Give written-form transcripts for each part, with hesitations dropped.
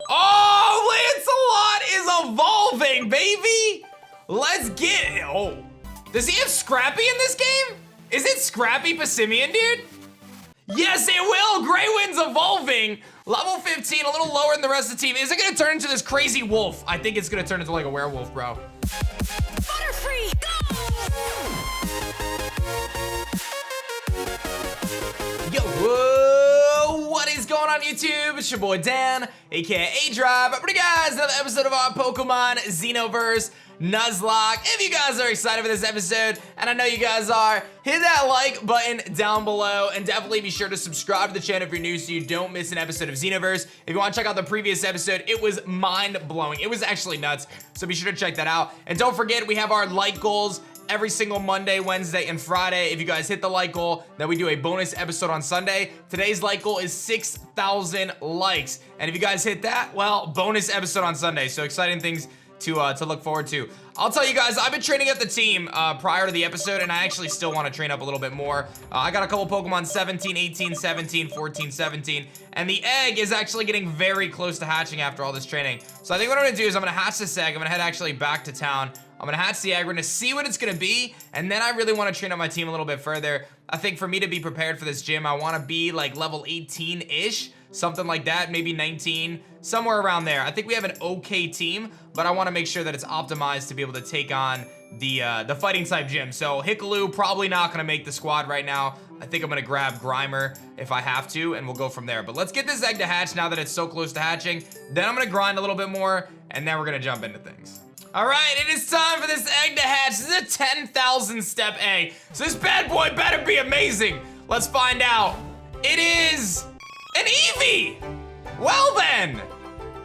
Oh, Lancelot is evolving, baby. Let's get it. Oh, does he have Scrappy in this game? Is it Scrappy Passimian, dude? Yes, it will. Greywind's evolving. Level 15, a little lower than the rest of the team. Is it gonna turn into this crazy wolf? I think it's gonna turn into like a werewolf, bro. Butterfree, go! Yo, whoa, what is going on YouTube? It's your boy Dan, aka aDrive. But guys, another episode of our Pokemon XENOVERSE Nuzlocke. If you guys are excited for this episode, and I know you guys are, hit that like button down below, and definitely be sure to subscribe to the channel if you're new so you don't miss an episode of XENOVERSE. If you want to check out the previous episode, it was mind-blowing. It was actually nuts, so be sure to check that out. And don't forget, we have our like goals every single Monday, Wednesday, and Friday. If you guys hit the like goal, then we do a bonus episode on Sunday. Today's like goal is 6,000 likes. And if you guys hit that, well, bonus episode on Sunday. So exciting things to look forward to. I'll tell you guys, I've been training up the team prior to the episode, and I actually still want to train up a little bit more. I got a couple Pokemon 17, 18, 17, 14, 17, and the egg is actually getting very close to hatching after all this training. So I think what I'm gonna do is I'm gonna hatch this egg. I'm gonna head actually back to town. I'm gonna hatch the egg, we're gonna see what it's gonna be, and then I really wanna train up my team a little bit further. I think for me to be prepared for this gym, I wanna be like level 18-ish, something like that, maybe 19, somewhere around there. I think we have an okay team, but I wanna make sure that it's optimized to be able to take on the fighting type gym. So Hikalu probably not gonna make the squad right now. I think I'm gonna grab Grimer if I have to, and we'll go from there. But let's get this egg to hatch now that it's so close to hatching. Then I'm gonna grind a little bit more, and then we're gonna jump into things. All right, it is time for this egg to hatch. This is a 10,000 step egg. So this bad boy better be amazing. Let's find out. It is an Eevee. Well then.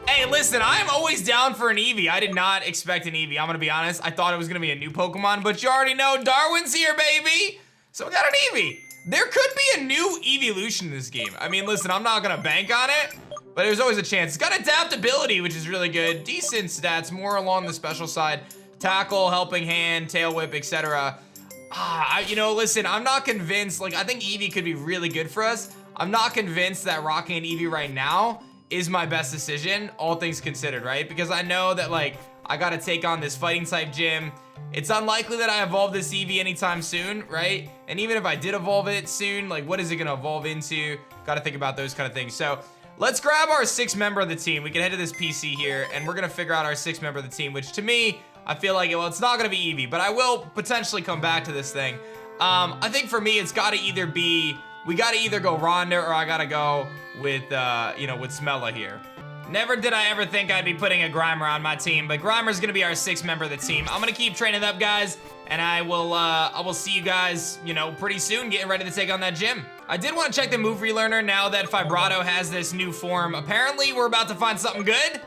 Hey, listen, I am always down for an Eevee. I did not expect an Eevee, I'm gonna be honest. I thought it was gonna be a new Pokemon, but you already know Darwin's here, baby. So we got an Eevee. There could be a new evolution in this game. I mean, listen, I'm not gonna bank on it, but there's always a chance. It's got adaptability, which is really good. Decent stats, more along the special side. Tackle, helping hand, tail whip, etc. You know, listen, I'm not convinced. Like, I think Eevee could be really good for us. I'm not convinced that rocking an Eevee right now is my best decision, all things considered, right? Because I know that, like, I gotta take on this fighting type gym. It's unlikely that I evolve this Eevee anytime soon, right? And even if I did evolve it soon, like, what is it gonna evolve into? Gotta think about those kind of things. So let's grab our 6th member of the team. We can head to this PC here, and we're gonna figure out our 6th member of the team, which to me, I feel like, well, it's not gonna be Eevee, but I will potentially come back to this thing. I think for me, it's gotta either be, we gotta either go Rhonda, or I gotta go with, you know, with Smella here. Never did I ever think I'd be putting a Grimer on my team, but Grimer's gonna be our 6th member of the team. I'm gonna keep training up, guys, and I will see you guys, you know, pretty soon, getting ready to take on that gym. I did want to check the move relearner now that Vibrato has this new form. Apparently, we're about to find something good.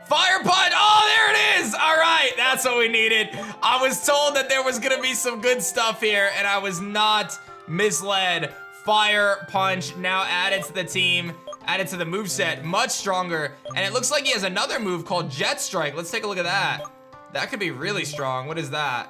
Fire Punch! Oh, there it is! All right, that's what we needed. I was told that there was gonna be some good stuff here, and I was not misled. Fire Punch now added to the team, added to the moveset, much stronger. And it looks like he has another move called Jet Strike. Let's take a look at that. That could be really strong. What is that?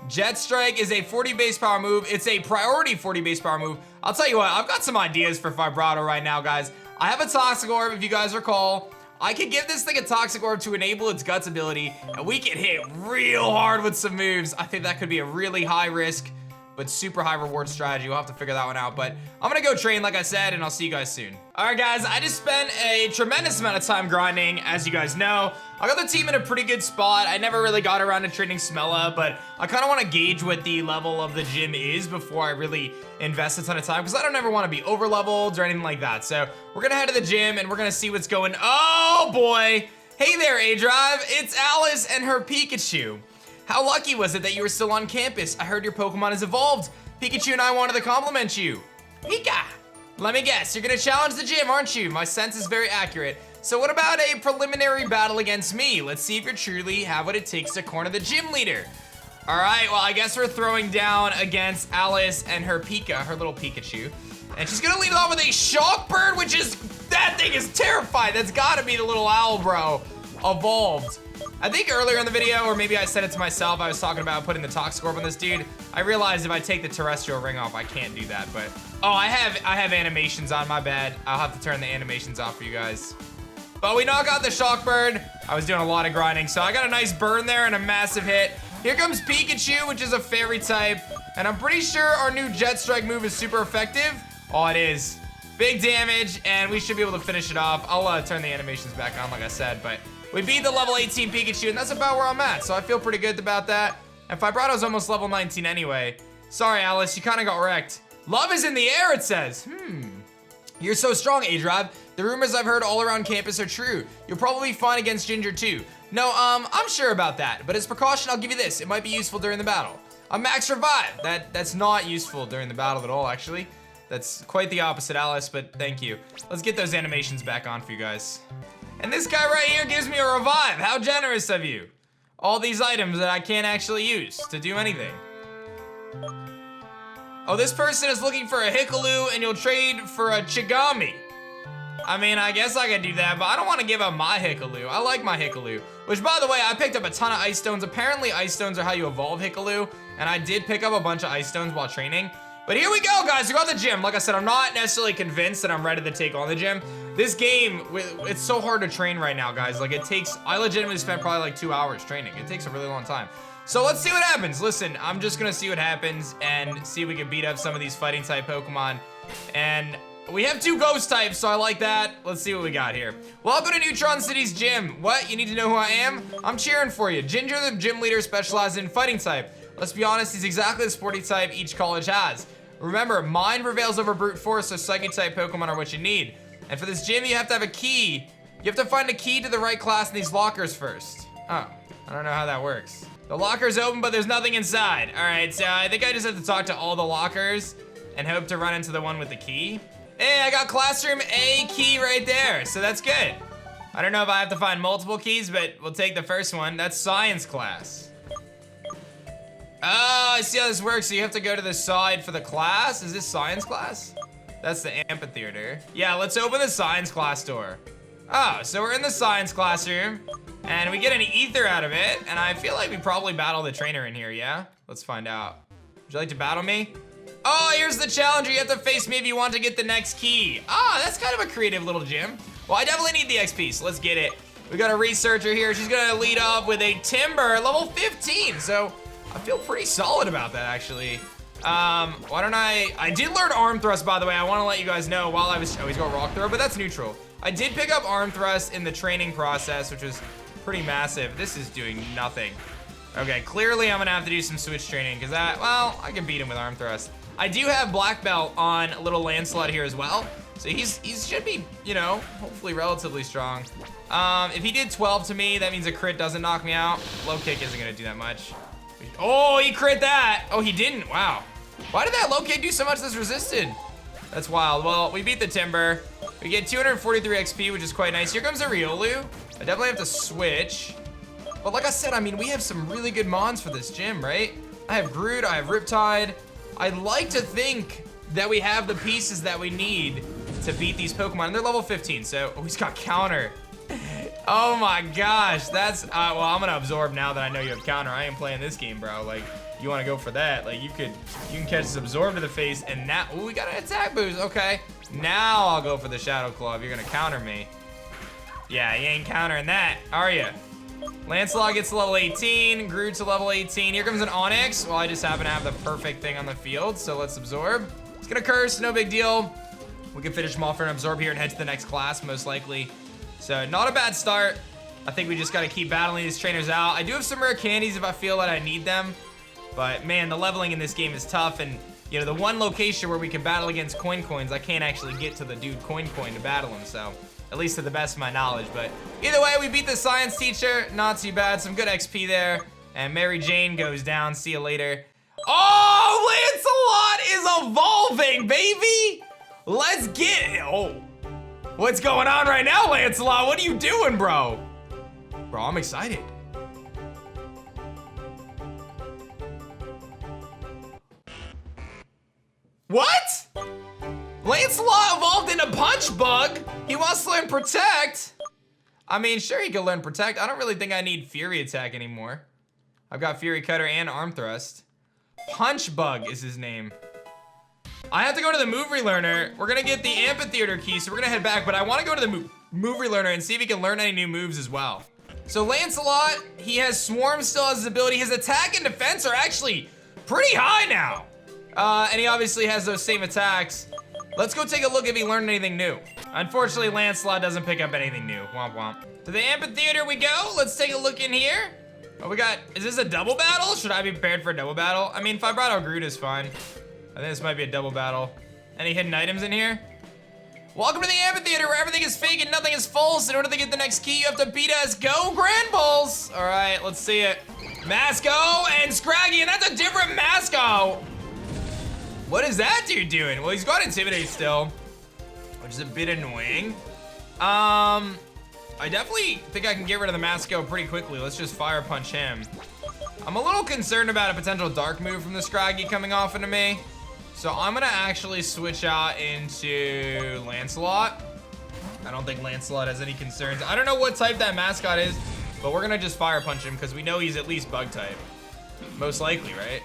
Jet Strike is a 40 base power move. It's a priority 40 base power move. I'll tell you what, I've got some ideas for Vibrato right now, guys. I have a Toxic Orb, if you guys recall. I could give this thing a Toxic Orb to enable its Guts ability, and we can hit real hard with some moves. I think that could be a really high risk, but super high reward strategy. We'll have to figure that one out, but I'm gonna go train, like I said, and I'll see you guys soon. All right, guys, I just spent a tremendous amount of time grinding, as you guys know. I got the team in a pretty good spot. I never really got around to training Smella, but I kind of want to gauge what the level of the gym is before I really invest a ton of time, because I don't ever want to be over leveled or anything like that. So we're gonna head to the gym and we're gonna see what's going. Oh boy. Hey there, aDrive. It's Alice and her Pikachu. How lucky was it that you were still on campus? I heard your Pokemon has evolved. Pikachu and I wanted to compliment you. Pika! Let me guess, you're gonna challenge the gym, aren't you? My sense is very accurate. So what about a preliminary battle against me? Let's see if you truly have what it takes to corner the gym leader. All right, well, I guess we're throwing down against Alice and her Pika, her little Pikachu. And she's gonna lead it off with a Shock Bird, which is, that thing is terrifying. That's gotta be the little owl, bro. Evolved. I think earlier in the video, or maybe I said it to myself, I was talking about putting the Toxic Orb on this dude. I realized if I take the Terrestrial Ring off, I can't do that, but... Oh, I have animations on, my bad. I'll have to turn the animations off for you guys. But we knock out the shock bird. I was doing a lot of grinding, so I got a nice burn there and a massive hit. Here comes Pikachu, which is a fairy type. And I'm pretty sure our new Jet Strike move is super effective. Oh, it is. Big damage, and we should be able to finish it off. I'll turn the animations back on, like I said, but we beat the level 18 Pikachu, and that's about where I'm at, so I feel pretty good about that. And Vibrato's almost level 19 anyway. Sorry, Alice, you kind of got wrecked. Love is in the air, it says. You're so strong, aDrive. The rumors I've heard all around campus are true. You'll probably be fine against Ginger too. No, I'm sure about that, but as precaution, I'll give you this. It might be useful during the battle. A max revive. That's not useful during the battle at all, actually. That's quite the opposite, Alice, but thank you. Let's get those animations back on for you guys. And this guy right here gives me a revive. How generous of you. All these items that I can't actually use to do anything. Oh, this person is looking for a Hikalu and you'll trade for a Chigami. I mean, I guess I could do that, but I don't want to give up my Hikalu. I like my Hikalu. Which, by the way, I picked up a ton of ice stones. Apparently, ice stones are how you evolve Hikalu. And I did pick up a bunch of ice stones while training. But here we go, guys. We got the gym. Like I said, I'm not necessarily convinced that I'm ready to take on the gym. This game, it's so hard to train right now, guys. Like, I legitimately spent probably like 2 hours training. It takes a really long time. So let's see what happens. Listen, I'm just gonna see what happens and see if we can beat up some of these fighting type Pokemon. And we have 2 ghost types, so I like that. Let's see what we got here. Welcome to Neutron City's gym. What? You need to know who I am? I'm cheering for you. Ginger, the gym leader, specializes in fighting type. Let's be honest, he's exactly the sporty type each college has. Remember, mind prevails over brute force, so psychic type Pokemon are what you need. And for this gym, you have to have a key. You have to find a key to the right class in these lockers first. Oh, I don't know how that works. The locker's open, but there's nothing inside. All right, so I think I just have to talk to all the lockers and hope to run into the one with the key. Hey, I got classroom A key right there, so that's good. I don't know if I have to find multiple keys, but we'll take the first one. That's science class. Oh, I see how this works. So you have to go to the side for the class. Is this science class? That's the amphitheater. Yeah, let's open the science class door. Oh, so we're in the science classroom and we get an ether out of it. And I feel like we probably battle the trainer in here, yeah? Let's find out. Would you like to battle me? Oh, here's the challenger. You have to face me if you want to get the next key. Ah, that's kind of a creative little gym. Well, I definitely need the XP, so let's get it. We got a researcher here. She's gonna lead off with a Timber, level 15. So I feel pretty solid about that, actually. Why don't I did learn arm thrust, by the way. I want to let you guys know while I was, oh, he's got rock throw, but that's neutral. I did pick up arm thrust in the training process, which was pretty massive. This is doing nothing. Okay, clearly I'm gonna have to do some switch training because well, I can beat him with arm thrust. I do have black belt on little Lancelot here as well. So he should be, you know, hopefully relatively strong. If he did 12 to me, that means a crit doesn't knock me out. Low kick isn't gonna do that much. Oh, he crit that. Oh, he didn't, wow. Why did that low kick do so much that's resisted? That's wild. Well, we beat the Timber. We get 243 XP, which is quite nice. Here comes a Riolu. I definitely have to switch. But like I said, I mean, we have some really good mons for this gym, right? I have Groot, I have Riptide. I'd like to think that we have the pieces that we need to beat these Pokemon. And they're level 15, so, oh, he's got counter. Oh my gosh, that's, well, I'm gonna absorb now that I know you have counter. I ain't playing this game, bro. Like, you wanna go for that. Like, you can catch this absorb to the face, and now, ooh, we got an attack boost, okay. Now I'll go for the Shadow Claw if you're gonna counter me. Yeah, you ain't countering that, are you? Lancelot gets to level 18, Groot to level 18. Here comes an Onix. Well, I just happen to have the perfect thing on the field, so let's absorb. It's gonna curse, no big deal. We can finish him off for an absorb here and head to the next class, most likely. So, not a bad start. I think we just gotta keep battling these trainers out. I do have some rare candies if I feel that I need them. But, man, the leveling in this game is tough. And, you know, the one location where we can battle against Coins, I can't actually get to the dude Coin to battle him. So, at least to the best of my knowledge. But, either way, we beat the science teacher. Not too bad. Some good XP there. And Mary Jane goes down. See you later. Oh, Lancelot is evolving, baby! Let's get it. Oh. What's going on right now, Lancelot? What are you doing, bro? Bro, I'm excited. What? Lancelot evolved into Punch Bug? He wants to learn Protect? I mean, sure, he could learn Protect. I don't really think I need Fury Attack anymore. I've got Fury Cutter and Arm Thrust. Punch Bug is his name. I have to go to the move relearner. We're gonna get the amphitheater key, so we're gonna head back, but I wanna go to the move relearner and see if he can learn any new moves as well. So Lancelot, he has Swarm still as his ability. His attack and defense are actually pretty high now. And he obviously has those same attacks. Let's go take a look if he learned anything new. Unfortunately, Lancelot doesn't pick up anything new. Womp womp. To the amphitheater we go. Let's take a look in here. Oh, we got, is this a double battle? Should I be prepared for a double battle? I mean, Vibrato Groot is fine. I think this might be a double battle. Any hidden items in here? Welcome to the amphitheater where everything is fake and nothing is false. In order to get the next key, you have to beat us. Go Grand Bulls. All right, let's see it. Masco and Scraggy, and that's a different Masco. What is that dude doing? Well, he's got Intimidate still, which is a bit annoying. I definitely think I can get rid of the Masco pretty quickly. Let's just fire punch him. I'm a little concerned about a potential dark move from the Scraggy coming off into me. So I'm gonna actually switch out into Lancelot. I don't think Lancelot has any concerns. I don't know what type that mascot is, but we're gonna just fire punch him because we know he's at least bug type. Most likely, right?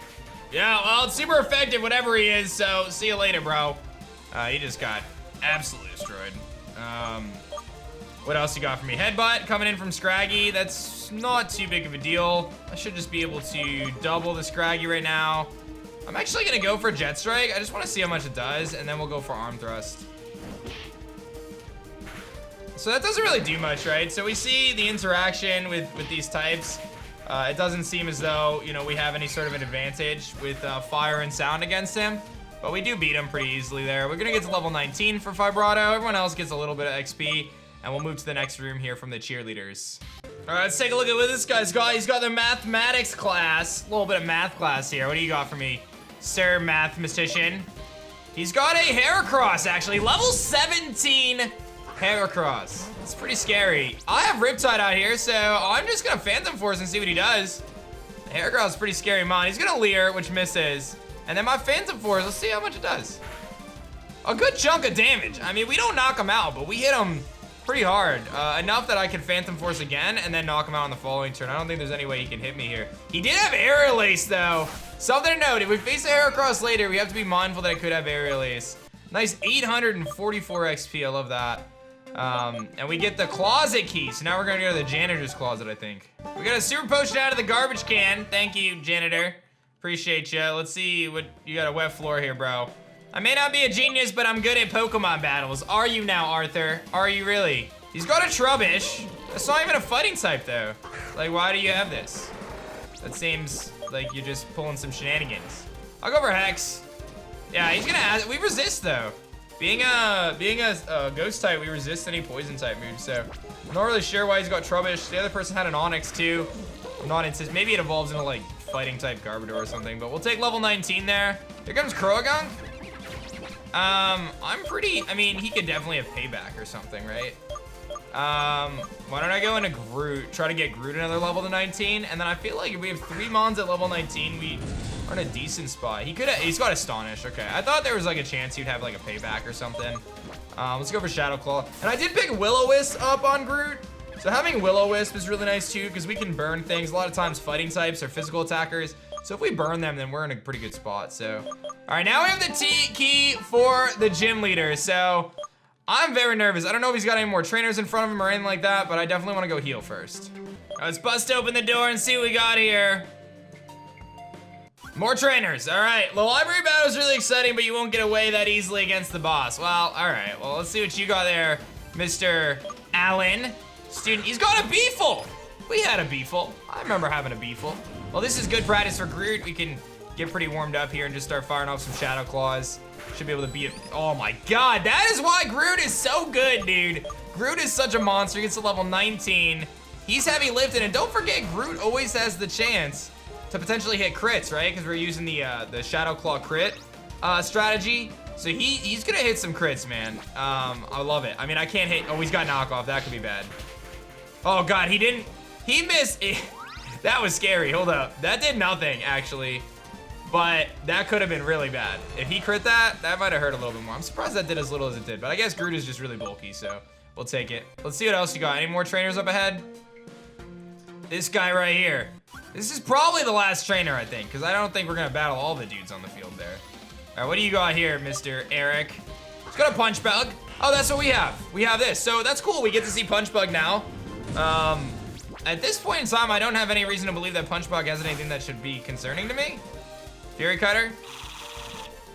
Yeah, well, it's super effective, whatever he is, so see you later, bro. He just got absolutely destroyed. What else you got for me? Headbutt coming in from Scraggy. That's not too big of a deal. I should just be able to double the Scraggy right now. I'm actually gonna go for Jet Strike. I just wanna see how much it does, and then we'll go for Arm Thrust. So that doesn't really do much, right? So we see the interaction with these types. It doesn't seem as though, you know, we have any sort of an advantage with fire and sound against him, but we do beat him pretty easily there. We're gonna get to level 19 for Vibrato. Everyone else gets a little bit of XP, and we'll move to the next room here from the cheerleaders. All right, let's take a look at what this guy's got. He's got the mathematics class. A little bit of math class here. What do you got for me, Sir Mathematician? He's got a Heracross, actually. Level 17 Heracross. It's pretty scary. I have Riptide out here, so I'm just gonna Phantom Force and see what he does. The Heracross is pretty scary mon. He's gonna Leer, which misses. And then my Phantom Force, let's see how much it does. A good chunk of damage. I mean, we don't knock him out, but we hit him pretty hard. Enough that I can Phantom Force again and then knock him out on the following turn. I don't think there's any way he can hit me here. He did have Aerial Ace, though. Something to note, if we face a Heracross later, we have to be mindful that I could have Aerial Ace. Nice 844 XP, I love that. And we get the closet key, so now we're gonna go to the janitor's closet, I think. We got a super potion out of the garbage can. Thank you, janitor. Appreciate you. Let's see what, you got a wet floor here, bro. I may not be a genius, but I'm good at Pokemon battles. Are you now, Arthur? Are you really? He's got a Trubbish. That's not even a fighting type, though. Like, why do you have this? That seems like you're just pulling some shenanigans. I'll go for Hex. Yeah, he's gonna ask. We resist, though. Being a ghost type, we resist any poison type moves, so I'm not really sure why he's got Trubbish. The other person had an Onyx, too. I'm not insist. Maybe it evolves into, like, fighting type Garbodor or something, but we'll take level 19 there. Here comes Croagunk. I'm pretty, I mean, he could definitely have payback or something, right? Why don't I go into Groot, try to get Groot another level to 19, and then I feel like if we have 3 Mons at level 19, we are in a decent spot. He's got Astonish, okay. I thought there was like a chance he'd have like a payback or something. Let's go for Shadow Claw. And I did pick Will-O-Wisp up on Groot. So having Will-O-Wisp is really nice too, because we can burn things. A lot of times fighting types are physical attackers. So if we burn them, then we're in a pretty good spot, so. All right, now we have the key for the gym leader. So I'm very nervous. I don't know if he's got any more trainers in front of him or anything like that, but I definitely want to go heal first. Let's bust open the door and see what we got here. More trainers, all right. The library battle is really exciting, but you won't get away that easily against the boss. Well, all right, well, let's see what you got there, Mr. Allen. Student, he's got a Beefle. We had a Beefle. I remember having a Beefle. Well, this is good practice for Groot. We can get pretty warmed up here and just start firing off some Shadow Claws. Should be able to beat it. Oh my God, that is why Groot is so good, dude. Groot is such a monster. He gets to level 19. He's heavy lifted, and don't forget, Groot always has the chance to potentially hit crits, right? Because we're using the Shadow Claw crit strategy. So he's gonna hit some crits, man. I love it. I mean, I can't hit. Oh, he's got knockoff. That could be bad. Oh God, he didn't. He missed. That was scary. Hold up. That did nothing, actually. But that could have been really bad. If he crit that might have hurt a little bit more. I'm surprised that did as little as it did. But I guess Groot is just really bulky, so we'll take it. Let's see what else you got. Any more trainers up ahead? This guy right here. This is probably the last trainer, I think, because I don't think we're going to battle all the dudes on the field there. All right, what do you got here, Mr. Eric? He's got a Punch Bug. Oh, that's what we have. We have this. So that's cool. We get to see Punch Bug now. At this point in time, I don't have any reason to believe that Punch Bug has anything that should be concerning to me. Fury Cutter.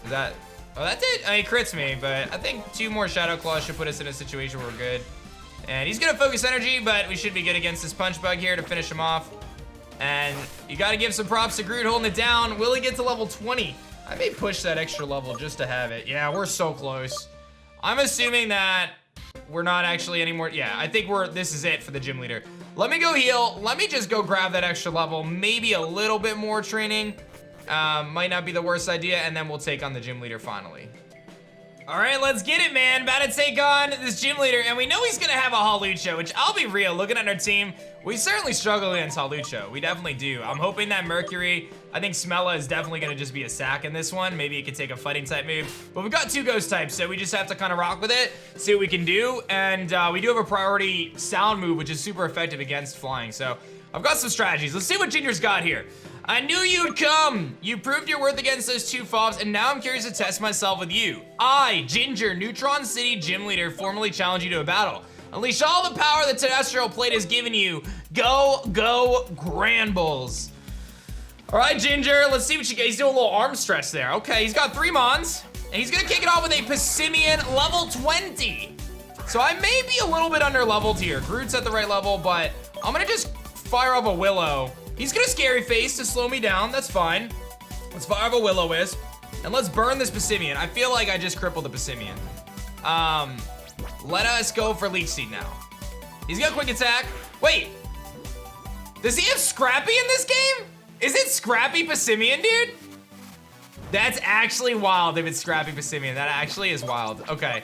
Is that... Oh, that did... I mean, it crits me, but I think 2 more Shadow Claws should put us in a situation where we're good. And he's gonna focus energy, but we should be good against this Punch Bug here to finish him off. And you gotta give some props to Groot holding it down. Will he get to level 20? I may push that extra level just to have it. Yeah, we're so close. I'm assuming that we're not actually anymore. Yeah, I think this is it for the gym leader. Let me go heal. Let me just go grab that extra level. Maybe a little bit more training. Might not be the worst idea, and then we'll take on the gym leader finally. All right, let's get it, man. About to take on this gym leader, and we know he's gonna have a Hawlucha, which I'll be real, looking at our team, we certainly struggle against Hawlucha. We definitely do. I'm hoping that Mercury, I think Smella is definitely gonna just be a sack in this one. Maybe it could take a fighting type move, but we've got 2 ghost types, so we just have to kind of rock with it, see what we can do, and we do have a priority sound move, which is super effective against flying, so I've got some strategies. Let's see what Ginger's got here. I knew you'd come. You proved your worth against those 2 fobs, and now I'm curious to test myself with you. I, Ginger, Neutron City Gym Leader, formally challenge you to a battle. Unleash all the power the Terrestrial Plate has given you. Go, go, Granbuls. All right, Ginger, let's see what you get. He's doing a little arm stretch there. Okay, he's got 3 Mons, and he's gonna kick it off with a Passimian level 20. So I may be a little bit under leveled here. Groot's at the right level, but I'm gonna just fire off a Willow. He's gonna Scary Face to slow me down, that's fine. Let's fire off a Will-O-Wisp, and let's burn this Passimian. I feel like I just crippled the Passimian. Let us go for Leech Seed now. He's got Quick Attack. Wait, does he have Scrappy in this game? Is it Scrappy Passimian, dude? That's actually wild if it's Scrappy Passimian. That actually is wild. Okay,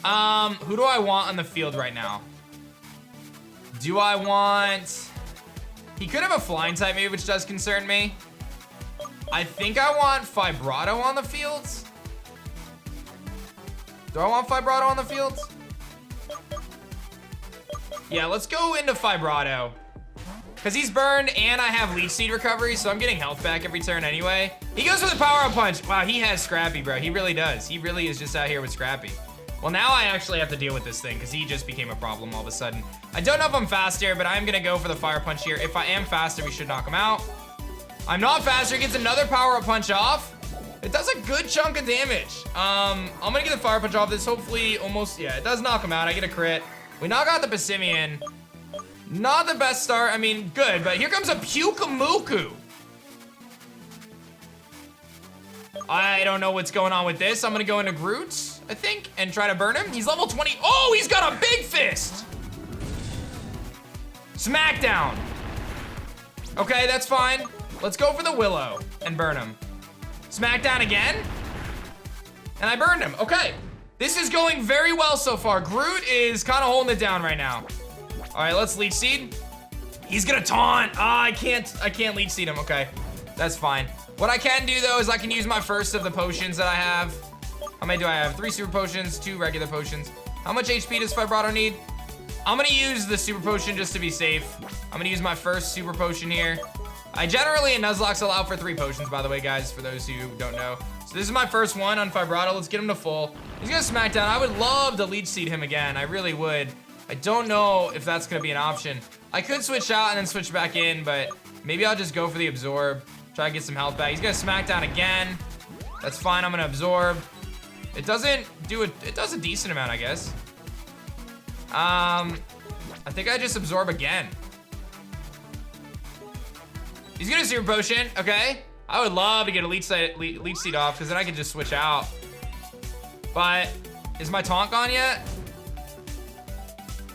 who do I want on the field right now? Do I want... He could have a flying type move, which does concern me. I think I want Vibrato on the field. Do I want Vibrato on the field? Yeah, let's go into Vibrato. Because he's burned and I have Leech Seed recovery, so I'm getting health back every turn anyway. He goes for the power-up punch. Wow, he has Scrappy, bro. He really does. He really is just out here with Scrappy. Well, now I actually have to deal with this thing because he just became a problem all of a sudden. I don't know if I'm faster, but I'm gonna go for the fire punch here. If I am faster, we should knock him out. I'm not faster, he gets another power-up punch off. It does a good chunk of damage. I'm gonna get the fire punch off this, hopefully almost, yeah, it does knock him out. I get a crit. We knock out the Passimian. Not the best start, I mean, good, but here comes a PYUKUMUKU. I don't know what's going on with this. I'm gonna go into Groot, I think, and try to burn him. He's level 20. Oh, he's got a big fist. Smackdown. Okay, that's fine. Let's go for the Willow and burn him. Smackdown again. And I burned him. Okay, this is going very well so far. Groot is kind of holding it down right now. All right, let's Leech Seed. He's gonna taunt. Ah, I can't Leech Seed him. Okay, that's fine. What I can do though is I can use my first of the potions that I have. How many do I have? 3 super potions, 2 regular potions. How much HP does Vibrato need? I'm gonna use the super potion just to be safe. I'm gonna use my first super potion here. I generally in Nuzlocke allow for 3 potions, by the way, guys, for those who don't know. So this is my first one on Vibrato. Let's get him to full. He's gonna smack down. I would love to Leech Seed him again. I really would. I don't know if that's gonna be an option. I could switch out and then switch back in, but maybe I'll just go for the Absorb. Try to get some health back. He's gonna smack down again. That's fine, I'm gonna Absorb. It doesn't do it, it does a decent amount, I guess. I think I just Absorb again. He's gonna Super Potion, okay. I would love to get a Leech Seed off, because then I can just switch out. But, is my taunt gone yet?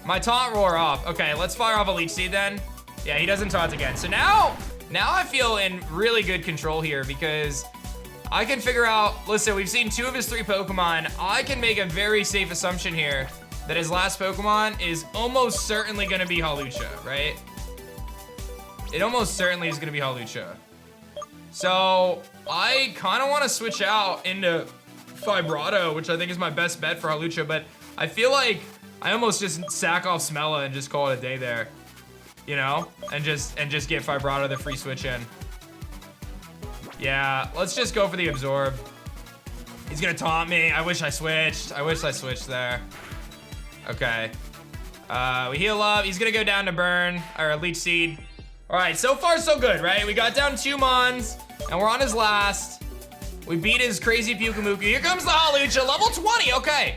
My taunt roar off. Okay, let's fire off a Leech Seed then. Yeah, he doesn't taunt again. So now I feel in really good control here because I can figure out, listen, we've seen 2 of his 3 Pokemon. I can make a very safe assumption here that his last Pokemon is almost certainly gonna be Hawlucha, right? It almost certainly is gonna be Hawlucha. So I kinda wanna switch out into Vibrato, which I think is my best bet for Hawlucha, but I feel like I almost just sack off Smella and just call it a day there. You know, and just get Vibrato the free switch in. Yeah, let's just go for the Absorb. He's gonna taunt me. I wish I switched. I wish I switched there. Okay. We heal up. He's gonna go down to burn, or leech seed. All right, so far so good, right? We got down 2 mons, and we're on his last. We beat his crazy PYUKUMUKU. Here comes the Hawlucha, level 20, okay.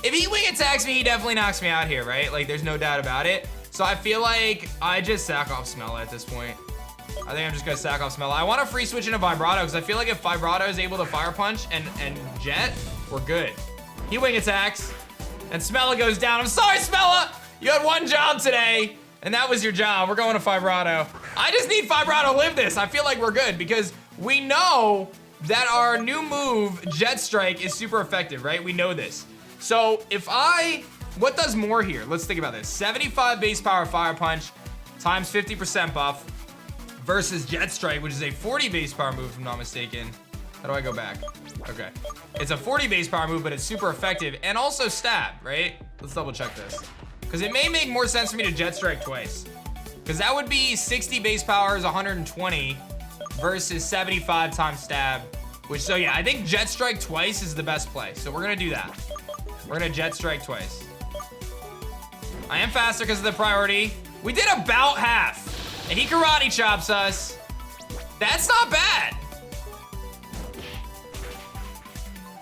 If he wing attacks me, he definitely knocks me out here, right? Like, there's no doubt about it. So I feel like I just sack off Smella at this point. I think I'm just gonna sack off Smella. I want to free switch into Vibrato, because I feel like if Vibrato is able to Fire Punch and Jet, we're good. He wing attacks, and Smella goes down. I'm sorry, Smella! You had 1 job today, and that was your job. We're going to Vibrato. I just need Vibrato to live this. I feel like we're good, because we know that our new move, Jet Strike, is super effective, right? We know this. So if what does more here? Let's think about this. 75 base power Fire Punch times 50% buff versus Jet Strike, which is a 40 base power move, if I'm not mistaken. How do I go back? Okay. It's a 40 base power move, but it's super effective and also stab, right? Let's double check this. Because it may make more sense for me to Jet Strike twice. Because that would be 60 base power is 120 versus 75 times stab. Which, so yeah, I think Jet Strike twice is the best play. So we're gonna do that. We're gonna Jet Strike twice. I am faster because of the priority. We did about half. And he karate chops us. That's not bad.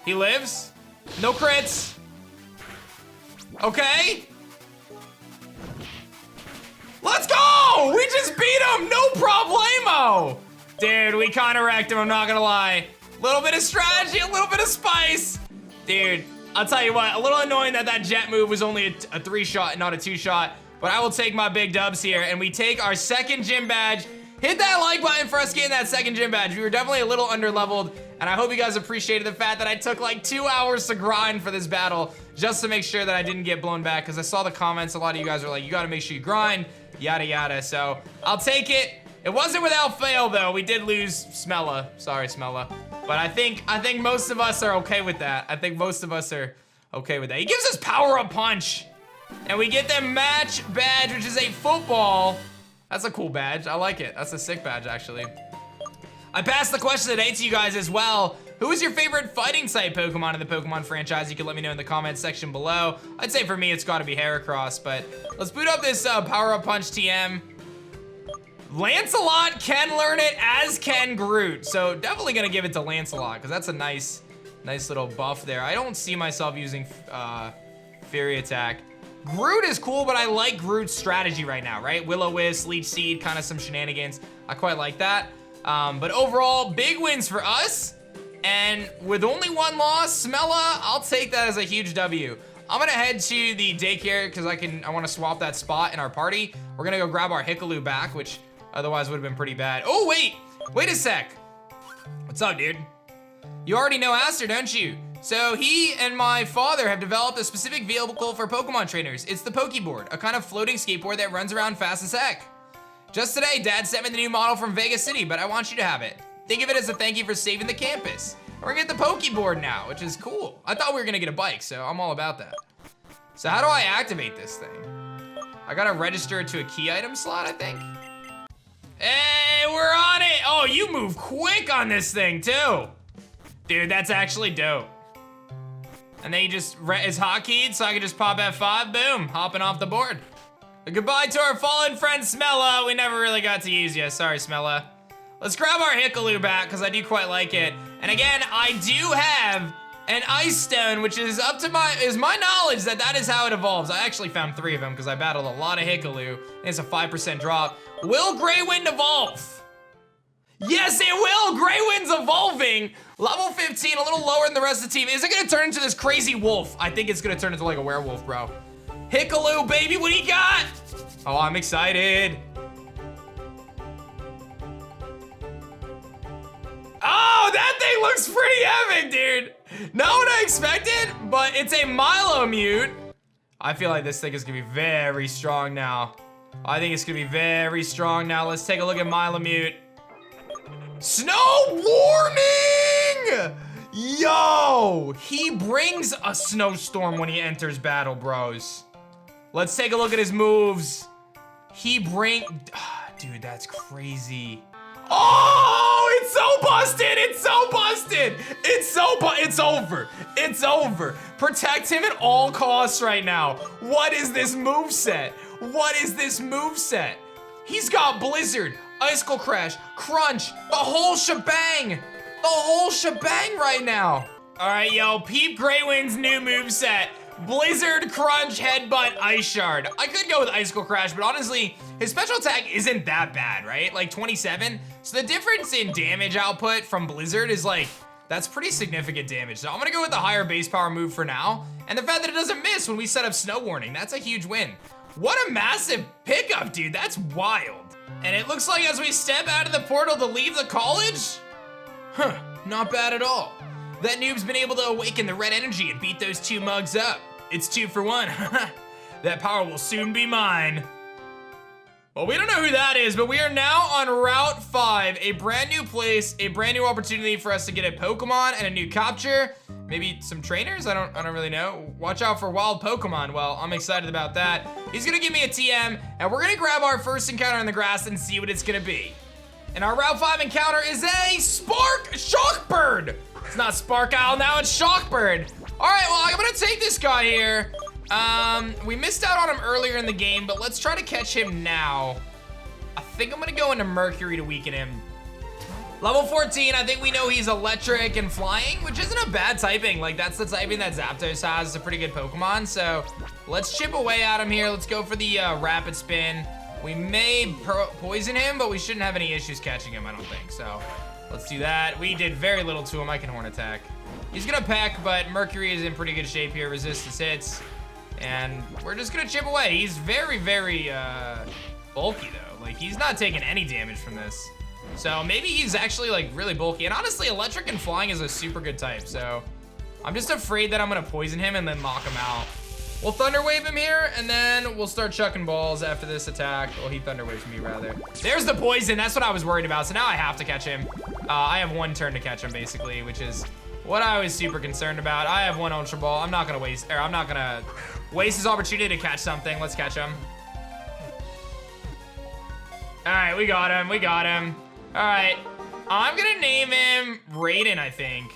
He lives. No crits. Okay. Let's go! We just beat him, no problemo! Dude, we kinda wrecked him, I'm not gonna lie. Little bit of strategy, a little bit of spice. Dude, I'll tell you what, a little annoying that that jet move was only a 3-shot, not a 2-shot, but I will take my big dubs here, and we take our 2nd gym badge. Hit that like button for us getting that 2nd gym badge. We were definitely a little under-leveled, and I hope you guys appreciated the fact that I took like 2 hours to grind for this battle, just to make sure that I didn't get blown back, because I saw the comments, a lot of you guys were like, you gotta make sure you grind, yada yada, so I'll take it. It wasn't without fail though. We did lose Smella. Sorry, Smella. But I think most of us are okay with that. I think most of us are okay with that. He gives us power up punch. And we get the match badge, which is a football. That's a cool badge. I like it. That's a sick badge, actually. I passed the question today to you guys as well. Who is your favorite fighting type Pokemon in the Pokemon franchise? You can let me know in the comments section below. I'd say for me, it's gotta be Heracross, but let's boot up this Power Up Punch TM. Lancelot can learn it, as can Groot. So definitely gonna give it to Lancelot, because that's a nice little buff there. I don't see myself using Fury Attack. Groot is cool, but I like Groot's strategy right now, right? Will-O-Wisp, Leech Seed, kind of some shenanigans. I quite like that. But overall, big wins for us. And with only 1 loss, Smella, I'll take that as a huge W. I'm gonna head to the daycare because I wanna swap that spot in our party. We're gonna go grab our Hikalu back, which otherwise would have been pretty bad. Oh, wait a sec. What's up, dude? You already know Aster, don't you? So he and my father have developed a specific vehicle for Pokemon trainers. It's the Pokeboard, a kind of floating skateboard that runs around fast as heck. Just today, Dad sent me the new model from Vegas City, but I want you to have it. Think of it as a thank you for saving the campus. We're gonna get the Pokeboard now, which is cool. I thought we were gonna get a bike, so I'm all about that. So how do I activate this thing? I gotta register it to a key item slot, I think. Hey, we're on it. Oh, you move quick on this thing too. Dude, that's actually dope. And then you just, it's hotkeyed, so I can just pop F5, boom, hopping off the board. But goodbye to our fallen friend Smella. We never really got to use you, sorry Smella. Let's grab our Hikalu back, because I do quite like it. And again, I do have an Ice Stone, which is my knowledge that is how it evolves. I actually found 3 of them, because I battled a lot of Hikalu. It's a 5% drop. Will Greywind evolve? Yes, it will! Greywind's evolving! Level 15, a little lower than the rest of the team. Is it gonna turn into this crazy wolf? I think it's gonna turn into like a werewolf, bro. Hikalu, baby, what do you got? Oh, I'm excited. Oh, that thing looks pretty epic, dude. Not what I expected, but it's a Milo-Mute. I feel like this thing is gonna be very strong now. I think it's gonna be very strong now. Let's take a look at Milo-Mute. Snow warning! Yo, he brings a snowstorm when he enters battle, bros. Let's take a look at his moves. Dude, that's crazy. Oh, it's It's so busted! It's so busted! It's over. It's over. Protect him at all costs right now. What is this moveset? What is this moveset? He's got Blizzard, Icicle Crash, Crunch, the whole shebang. The whole shebang right now. All right, yo, peep Greywind's new moveset. Blizzard, Crunch, Headbutt, Ice Shard. I could go with Icicle Crash, but honestly, his special attack isn't that bad, right? Like 27. So the difference in damage output from Blizzard is like, that's pretty significant damage. So I'm gonna go with the higher base power move for now. And the fact that it doesn't miss when we set up Snow Warning, that's a huge win. What a massive pickup, dude. That's wild. And it looks like as we step out of the portal to leave the college, not bad at all. That noob's been able to awaken the red energy and beat those 2 mugs up. It's 2 for 1. That power will soon be mine. Well, we don't know who that is, but we are now on Route 5, a brand new place, a brand new opportunity for us to get a Pokemon and a new capture. Maybe some trainers? I don't really know. Watch out for wild Pokemon. Well, I'm excited about that. He's gonna give me a TM, and we're gonna grab our first encounter in the grass and see what it's gonna be. And our Route 5 encounter is a Shockbird. It's not Sparkle, now it's Shockbird. All right, well, I'm gonna take this guy here. We missed out on him earlier in the game, but let's try to catch him now. I think I'm gonna go into Mercury to weaken him. Level 14, I think we know he's electric and flying, which isn't a bad typing. Like, that's the typing that Zapdos has. It's a pretty good Pokemon, so let's chip away at him here. Let's go for the rapid spin. We may poison him, but we shouldn't have any issues catching him, I don't think, so let's do that. We did very little to him. I can Horn Attack. He's gonna peck, but Mercury is in pretty good shape here. Resistance hits, and we're just gonna chip away. He's very, very bulky though. Like, he's not taking any damage from this. So maybe he's actually like really bulky. And honestly, electric and flying is a super good type. So I'm just afraid that I'm gonna poison him and then knock him out. We'll Thunder Wave him here, and then we'll start chucking balls after this attack. Well, he Thunder Waves me rather. There's the poison. That's what I was worried about. So now I have to catch him. I have 1 turn to catch him basically, which is what I was super concerned about. I have 1 Ultra Ball. I'm not gonna waste his opportunity to catch something. Let's catch him. All right, we got him. We got him. All right, I'm gonna name him Raiden, I think.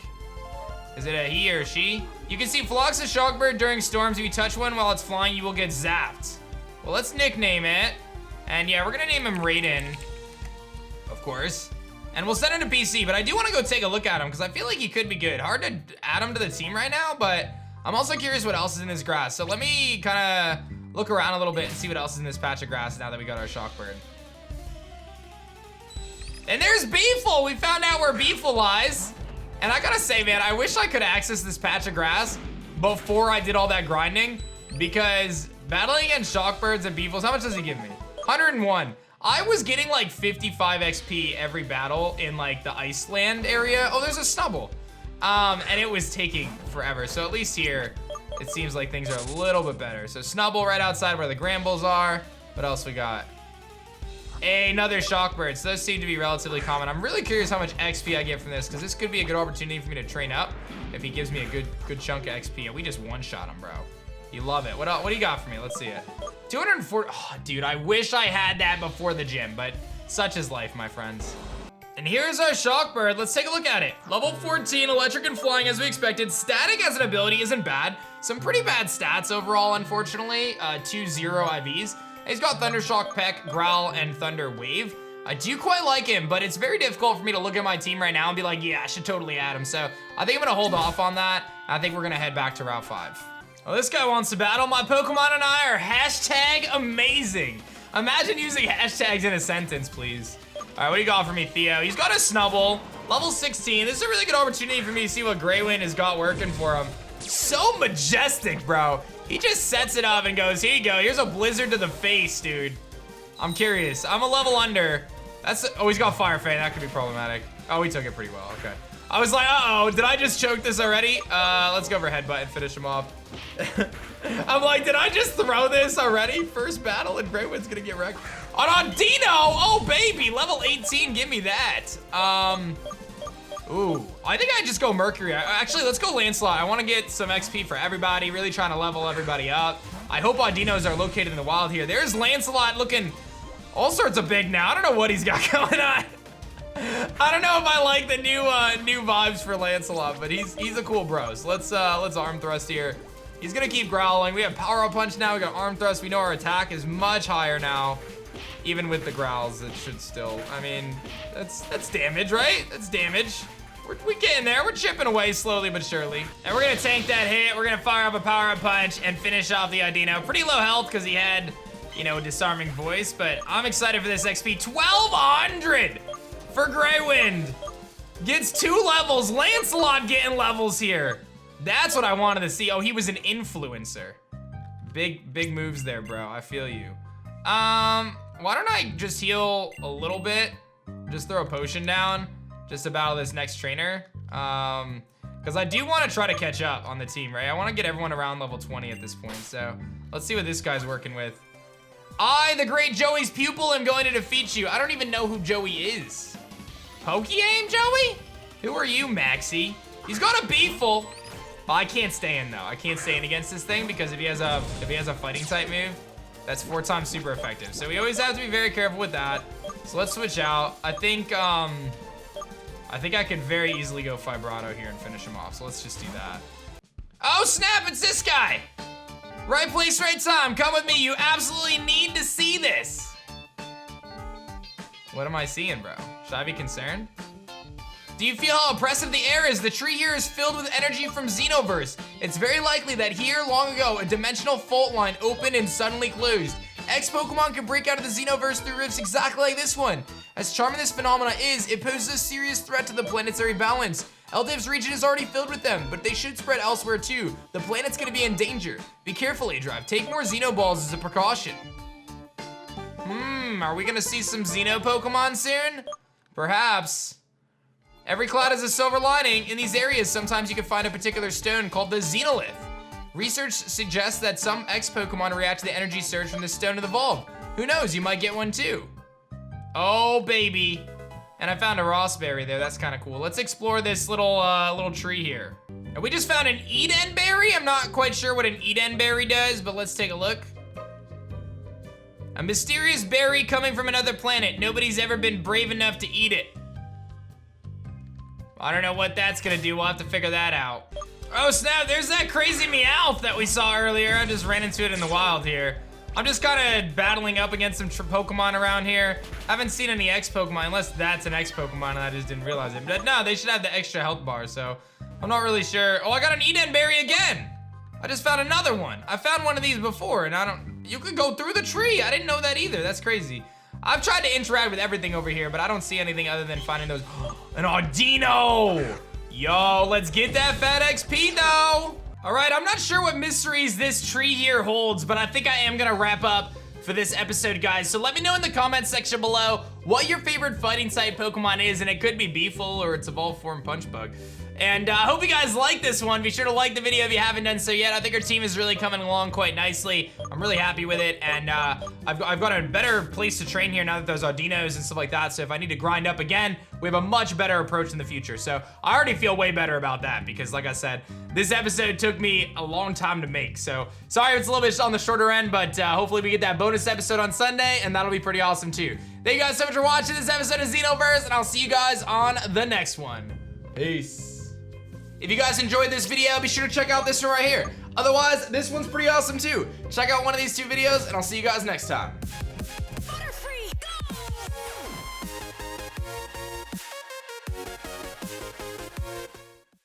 Is it a he or a she? You can see flocks of Shockbird during storms. If you touch one while it's flying, you will get zapped. Well, let's nickname it. And yeah, we're gonna name him Raiden, of course. And we'll send him to PC, but I do wanna go take a look at him because I feel like he could be good. Hard to add him to the team right now, but I'm also curious what else is in this grass. So let me kinda look around a little bit and see what else is in this patch of grass now that we got our Shockbird. And there's Beefle. We found out where Beefle lies. And I gotta say, man, I wish I could access this patch of grass before I did all that grinding, because battling against Shockbirds and Beefles, how much does he give me? 101. I was getting like 55 XP every battle in like the Iceland area. Oh, there's a Snubble. And it was taking forever. So at least here, it seems like things are a little bit better. So Snubble right outside where the Grambles are. What else we got? Another Shockbird. So those seem to be relatively common. I'm really curious how much XP I get from this, because this could be a good opportunity for me to train up if he gives me a good chunk of XP. And we just one-shot him, bro. You love it. What else? What do you got for me? Let's see it. 240. Oh, dude, I wish I had that before the gym, but such is life, my friends. And here's our Shockbird. Let's take a look at it. Level 14, electric and flying as we expected. Static as an ability isn't bad. Some pretty bad stats overall, unfortunately. 2-0 IVs. He's got Thunder Shock, Peck, Growl, and Thunder Wave. I do quite like him, but it's very difficult for me to look at my team right now and be like, yeah, I should totally add him. So I think I'm gonna hold off on that. I think we're gonna head back to Route 5. Well, this guy wants to battle. My Pokemon and I are hashtag amazing. Imagine using hashtags in a sentence, please. All right, what do you got for me, Theo? He's got a Snubble, level 16. This is a really good opportunity for me to see what Greywind has got working for him. So majestic, bro. He just sets it up and goes, here you go. Here's a Blizzard to the face, dude. I'm curious. I'm a level under. Oh, he's got Fire Fang. That could be problematic. Oh, he took it pretty well. Okay. I was like, uh-oh, did I just choke this already? Let's go for Headbutt and finish him off. I'm like, did I just throw this already? First battle and Greywind's gonna get wrecked. On Dino! Oh, baby, level 18, give me that. Ooh, I think I just go Mercury. Actually, let's go Lancelot. I want to get some XP for everybody, really trying to level everybody up. I hope Audinos are located in the wild here. There's Lancelot looking all sorts of big now. I don't know what he's got going on. I don't know if I like the new vibes for Lancelot, but he's a cool bro. So let's arm thrust here. He's gonna keep growling. We have power up punch now. We got arm thrust. We know our attack is much higher now. Even with the growls, it should still. I mean, that's damage, right? That's damage. We're getting there. We're chipping away slowly but surely. And we're gonna tank that hit. We're gonna fire up a power up punch and finish off the Audino. Pretty low health because he had, you know, a disarming voice, but I'm excited for this XP. 1200 for Greywind. Gets 2 levels. Lancelot getting levels here. That's what I wanted to see. Oh, he was an influencer. Big moves there, bro. I feel you. Why don't I just heal a little bit? Just throw a potion down. Just to battle this next trainer. Because I do want to try to catch up on the team, right? I want to get everyone around level 20 at this point. So let's see what this guy's working with. I, the great Joey's pupil, am going to defeat you. I don't even know who Joey is. Poke-Aim, Joey? Who are you, Maxie? He's got a B-full. Oh, I can't stay in though. I can't stay in against this thing because if he has a fighting type move, that's 4 times super effective. So we always have to be very careful with that. So let's switch out. I think I could very easily go Vibrato here and finish him off. So let's just do that. Oh snap, it's this guy. Right place, right time. Come with me. You absolutely need to see this. What am I seeing, bro? Should I be concerned? Do you feel how oppressive the air is? The tree here is filled with energy from XENOVERSE. It's very likely that here, long ago, a dimensional fault line opened and suddenly closed. X-Pokemon can break out of the XENOVERSE through rifts exactly like this one. As charming this phenomena is, it poses a serious threat to the planetary balance. Eldiv's region is already filled with them, but they should spread elsewhere too. The planet's gonna be in danger. Be careful, aDrive. Take more Xenoballs as a precaution. Are we gonna see some Xeno Pokemon soon? Perhaps. Every cloud has a silver lining. In these areas, sometimes you can find a particular stone called the Xenolith. Research suggests that some X-Pokemon react to the energy surge from this stone to evolve. Who knows, you might get one too. Oh, baby. And I found a Rossberry there, that's kind of cool. Let's explore this little tree here. And we just found an Edenberry. I'm not quite sure what an Edenberry does, but let's take a look. A mysterious berry coming from another planet. Nobody's ever been brave enough to eat it. I don't know what that's gonna do. We'll have to figure that out. Oh snap, there's that crazy Meowth that we saw earlier. I just ran into it in the wild here. I'm just kind of battling up against some Pokemon around here. I haven't seen any X-Pokemon, unless that's an X-Pokemon and I just didn't realize it. But no, they should have the extra health bar, so I'm not really sure. Oh, I got an Edenberry again. I just found another one. I found one of these before and you could go through the tree. I didn't know that either, that's crazy. I've tried to interact with everything over here, but I don't see anything other than finding those. An Audino! Yo, let's get that fat XP though. All right, I'm not sure what mysteries this tree here holds, but I think I am gonna wrap up for this episode, guys. So let me know in the comment section below what your favorite fighting type Pokemon is, and it could be Beeful or its evolved form Punchbug. And I hope you guys like this one. Be sure to like the video if you haven't done so yet. I think our team is really coming along quite nicely. I'm really happy with it, and I've got a better place to train here now that there's Audinos and stuff like that, so if I need to grind up again, we have a much better approach in the future. So I already feel way better about that because, like I said, this episode took me a long time to make. So sorry it's a little bit on the shorter end, but hopefully we get that bonus episode on Sunday, and that'll be pretty awesome too. Thank you guys so much for watching this episode of XENOVERSE, and I'll see you guys on the next one. Peace. If you guys enjoyed this video, be sure to check out this one right here. Otherwise, this one's pretty awesome too. Check out one of these 2 videos, and I'll see you guys next time.